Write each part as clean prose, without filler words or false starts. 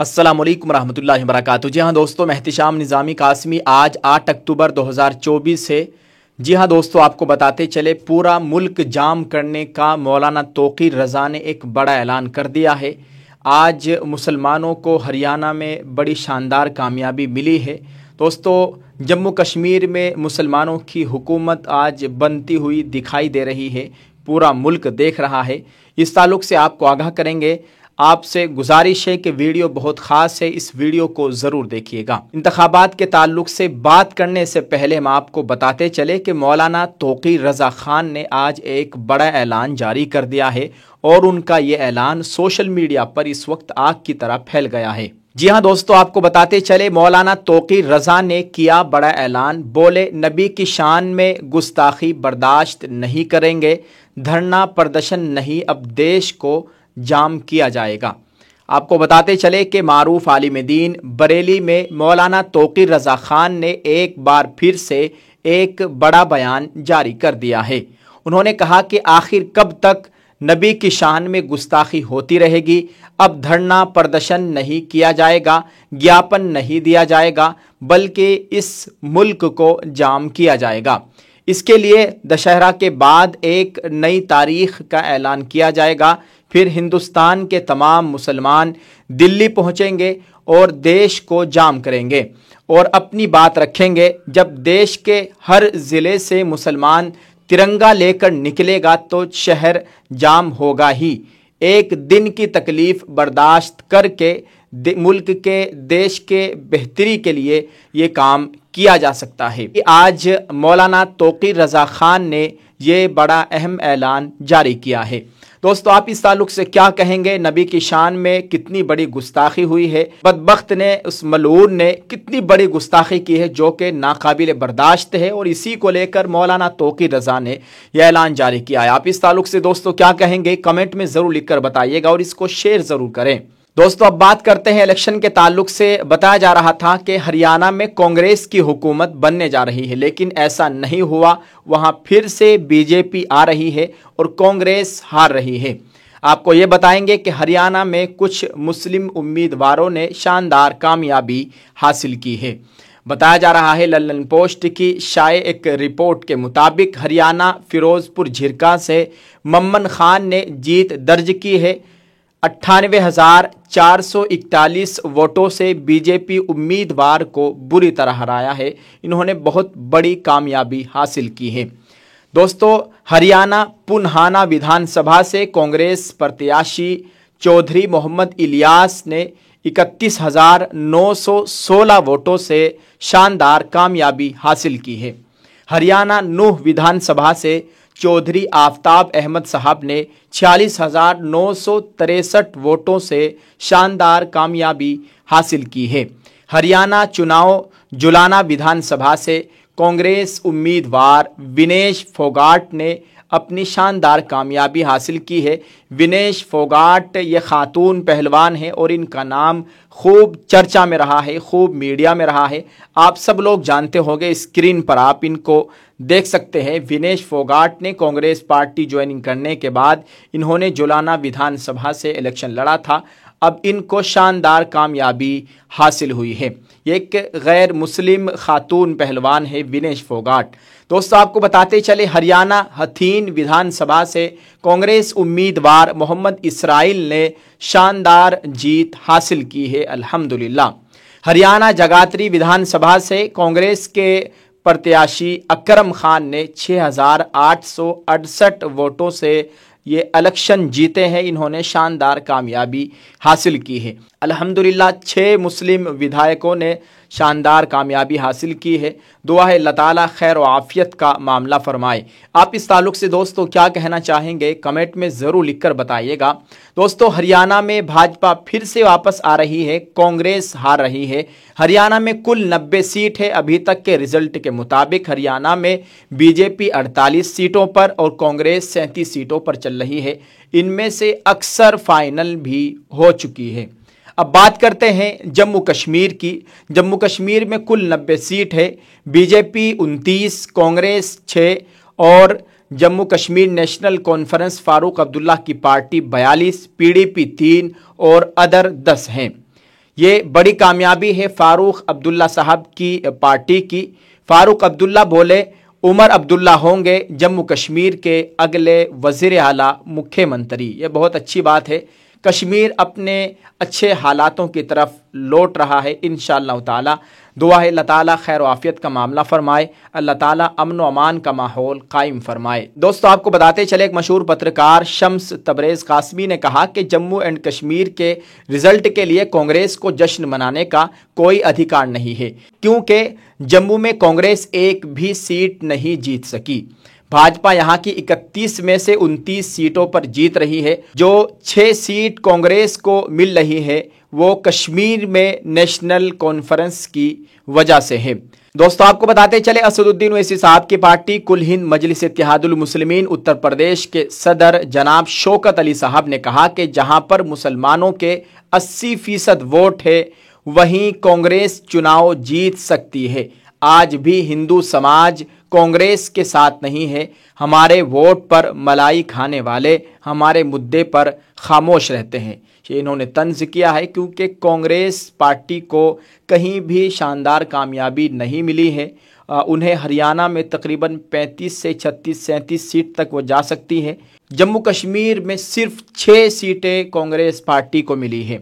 अस्सलामुअलैकुम रहमतुल्लाहि वबरकातुहू। जी हाँ दोस्तों, मैं एहतिशाम निज़ामी कासमी आज 8 अक्टूबर 2024 है। जी हाँ दोस्तों, आपको बताते चले पूरा मुल्क जाम करने का मौलाना तौक़ीर रज़ा ने एक बड़ा ऐलान कर दिया है। आज मुसलमानों को हरियाणा में बड़ी शानदार कामयाबी मिली है। दोस्तों, जम्मू कश्मीर में मुसलमानों की हुकूमत आज बनती हुई दिखाई दे रही है, पूरा मुल्क देख रहा है। इस ताल्लुक़ से आपको आगाह करेंगे। आपसे गुजारिश है कि वीडियो बहुत ख़ास है, इस वीडियो को ज़रूर देखिएगा। इंतखाबात के ताल्लुक से बात करने से पहले हम आपको बताते चले कि मौलाना तौक़ीर रज़ा ख़ान ने आज एक बड़ा ऐलान जारी कर दिया है और उनका ये ऐलान सोशल मीडिया पर इस वक्त आग की तरह फैल गया है। जी हाँ दोस्तों, आपको बताते चले मौलाना तौक़ीर रज़ा ने किया बड़ा ऐलान। बोले, नबी की शान में गुस्ताखी बर्दाश्त नहीं करेंगे, धरना प्रदर्शन नहीं, अब देश को जाम किया जाएगा। आपको बताते चले कि मारूफ आलिम दीन बरेली में मौलाना तौक़ीर रज़ा ख़ान ने एक बार फिर से एक बड़ा बयान जारी कर दिया है। उन्होंने कहा कि आखिर कब तक नबी की शान में गुस्ताखी होती रहेगी। अब धरना प्रदर्शन नहीं किया जाएगा, ज्ञापन नहीं दिया जाएगा, बल्कि इस मुल्क को जाम किया जाएगा। इसके लिए दशहरा के बाद एक नई तारीख का ऐलान किया जाएगा। फिर हिंदुस्तान के तमाम मुसलमान दिल्ली पहुंचेंगे और देश को जाम करेंगे और अपनी बात रखेंगे। जब देश के हर ज़िले से मुसलमान तिरंगा लेकर निकलेगा तो शहर जाम होगा ही। एक दिन की तकलीफ़ बर्दाश्त करके मुल्क के, देश के बेहतरी के लिए ये काम किया जा सकता है। आज मौलाना तौक़ीर रज़ा ख़ान ने ये बड़ा अहम ऐलान जारी किया है। दोस्तों, आप इस ताल्लुक से क्या कहेंगे? नबी की शान में कितनी बड़ी गुस्ताखी हुई है। बदबख्त ने, उस मलऊन ने कितनी बड़ी गुस्ताखी की है जो कि नाकाबिल बर्दाश्त है, और इसी को लेकर मौलाना तौक़ीर रज़ा ने यह ऐलान जारी किया है। आप इस ताल्लुक से दोस्तों क्या कहेंगे? कमेंट में ज़रूर लिख कर बताइएगा और इसको शेयर ज़रूर करें। दोस्तों, अब बात करते हैं इलेक्शन के ताल्लुक से। बताया जा रहा था कि हरियाणा में कांग्रेस की हुकूमत बनने जा रही है, लेकिन ऐसा नहीं हुआ। वहां फिर से बीजेपी आ रही है और कांग्रेस हार रही है। आपको ये बताएंगे कि हरियाणा में कुछ मुस्लिम उम्मीदवारों ने शानदार कामयाबी हासिल की है। बताया जा रहा है, लंदन पोस्ट की शाये एक रिपोर्ट के मुताबिक हरियाणा फिरोजपुर झिरका से मम्मन खान ने जीत दर्ज की है। 98,441 वोटों से बीजेपी उम्मीदवार को बुरी तरह हराया है। इन्होंने बहुत बड़ी कामयाबी हासिल की है। दोस्तों, हरियाणा पुन्हाना विधानसभा से कांग्रेस प्रत्याशी चौधरी मोहम्मद इलियास ने 31,916 वोटों से शानदार कामयाबी हासिल की है। हरियाणा नूह विधानसभा से चौधरी आफ्ताब अहमद साहब ने 46,963 वोटों से शानदार कामयाबी हासिल की है। हरियाणा चुनाव जुलाना विधानसभा से कांग्रेस उम्मीदवार विनेश फोगाट ने अपनी शानदार कामयाबी हासिल की है। विनेश फोगाट ये खातून पहलवान हैं और इनका नाम खूब चर्चा में रहा है, खूब मीडिया में रहा है। आप सब लोग जानते होंगे, स्क्रीन पर आप इनको देख सकते हैं। विनेश फोगाट ने कांग्रेस पार्टी ज्वाइनिंग करने के बाद इन्होंने जुलाना विधानसभा से इलेक्शन लड़ा था। अब इनको शानदार कामयाबी हासिल हुई है। एक गैर मुस्लिम खातून पहलवान है विनेश फोगाट। दोस्तों, आपको बताते चले हरियाणा हथीन विधानसभा से कांग्रेस उम्मीदवार मोहम्मद इसराइल ने शानदार जीत हासिल की है, अल्हम्दुलिल्लाह। हरियाणा जगातरी विधानसभा से कांग्रेस के प्रत्याशी अकरम खान ने 6,868 वोटों से ये इलेक्शन जीते हैं। इन्होंने शानदार कामयाबी हासिल की है, अल्हम्दुलिल्लाह। 6 मुस्लिम विधायकों ने शानदार कामयाबी हासिल की है। दुआ है अल्लाह ताला खैर व आफियत का मामला फरमाए। आप इस ताल्लुक से दोस्तों क्या कहना चाहेंगे? कमेंट में ज़रूर लिखकर बताइएगा। दोस्तों, हरियाणा में भाजपा फिर से वापस आ रही है, कांग्रेस हार रही है। हरियाणा में कुल 90 सीट है। अभी तक के रिजल्ट के मुताबिक हरियाणा में बीजेपी 48 सीटों पर और कांग्रेस 37 सीटों पर चल रही है। इनमें से अक्सर फाइनल भी हो चुकी है। अब बात करते हैं जम्मू कश्मीर की। जम्मू कश्मीर में कुल 90 सीट है। बीजेपी 29, कांग्रेस 6 और जम्मू कश्मीर नेशनल कॉन्फ्रेंस फारूक अब्दुल्ला की पार्टी 42, पीडीपी 3 और अदर 10 हैं। ये बड़ी कामयाबी है फारूक अब्दुल्ला साहब की पार्टी की। फारूक अब्दुल्ला बोले उमर अब्दुल्ला होंगे जम्मू कश्मीर के अगले वज़ीर आला मुख्यमंत्री। ये बहुत अच्छी बात है। कश्मीर अपने अच्छे हालातों की तरफ लौट रहा है इंशाअल्लाह ताला। दुआ है अल्लाह ताला खैर आफियत का मामला फरमाए, अल्लाह ताला अमन व अमान का माहौल कायम फरमाए। दोस्तों आपको बताते चले एक मशहूर पत्रकार शम्स तबरेज़ कासमी ने कहा कि जम्मू एंड कश्मीर के रिजल्ट के लिए कांग्रेस को जश्न मनाने का कोई अधिकार नहीं है, क्योंकि जम्मू में कांग्रेस एक भी सीट नहीं जीत सकी। भाजपा यहां की 31 में से 29 सीटों पर जीत रही है। जो 6 सीट कांग्रेस को मिल रही है वो कश्मीर में नेशनल कॉन्फ्रेंस की वजह से है। दोस्तों आपको बताते चले असदुद्दीन ओवैसी साहब की पार्टी कुल हिंद मजलिस इत्तेहादुल मुस्लिमीन उत्तर प्रदेश के सदर जनाब शौकत अली साहब ने कहा कि जहां पर मुसलमानों के 80% वोट है वहीं कांग्रेस चुनाव जीत सकती है। आज भी हिंदू समाज कांग्रेस के साथ नहीं है। हमारे वोट पर मलाई खाने वाले हमारे मुद्दे पर खामोश रहते हैं। ये इन्होंने तंज किया है क्योंकि कांग्रेस पार्टी को कहीं भी शानदार कामयाबी नहीं मिली है। उन्हें हरियाणा में तकरीबन 35 से 36 37 सीट तक वो जा सकती है। जम्मू कश्मीर में सिर्फ 6 सीटें कांग्रेस पार्टी को मिली है।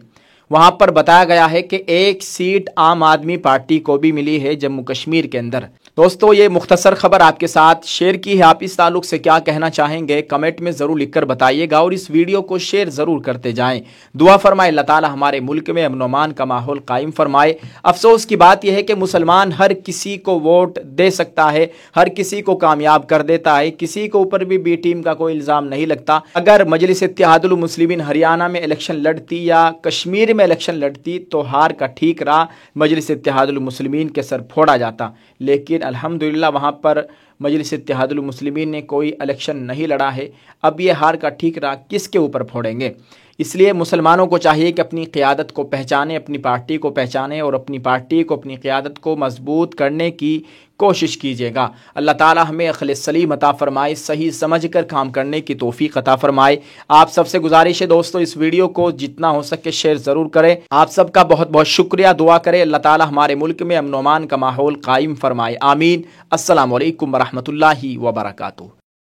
वहाँ पर बताया गया है कि 1 सीट आम आदमी पार्टी को भी मिली है जम्मू कश्मीर के अंदर। दोस्तों ये मुख्तसर खबर आपके साथ शेयर की है। आप इस ताल्लुक से क्या कहना चाहेंगे कमेंट में ज़रूर लिखकर बताइएगा और इस वीडियो को शेयर ज़रूर करते जाएं। दुआ फरमाए अल्लाह ताला हमारे मुल्क में अमन अमान का माहौल कायम फरमाए। अफसोस की बात यह है कि मुसलमान हर किसी को वोट दे सकता है, हर किसी को कामयाब कर देता है, किसी के ऊपर भी बी टीम का कोई इल्ज़ाम नहीं लगता। अगर मजलिस इत्तेहादुल मुस्लिमीन हरियाणा में इलेक्शन लड़ती या कश्मीर में इलेक्शन लड़ती तो हार का ठीक रहा, मजलिस इत्तेहादुल मुस्लिमीन के सर फोड़ा जाता। लेकिन अल्हम्दुलिल्लाह वहाँ पर मजलिस इत्तेहादुल मुस्लिमीन ने कोई इलेक्शन नहीं लड़ा है। अब ये हार का ठीक रहा किसके ऊपर फोड़ेंगे। इसलिए मुसलमानों को चाहिए कि अपनी क़ियादत को पहचानें, अपनी पार्टी को पहचानें और अपनी पार्टी को अपनी क़ियादत को मजबूत करने की कोशिश कीजिएगा। अल्लाह ताला हमें अक़ल सलीम अता फ़रमाए, सही समझ कर काम करने की तौफ़ीक़ अता फ़रमाए। आप सबसे गुजारिश है दोस्तों इस वीडियो को जितना हो सके शेयर ज़रूर करें। आप सबका बहुत बहुत शुक्रिया। दुआ करें अल्लाह ताला हमारे मुल्क में अमन अमान का माहौल कायम फ़रमाए। आमीन। अस्सलामु अलैकुम व रहमतुल्लाहि व बरकातुहू।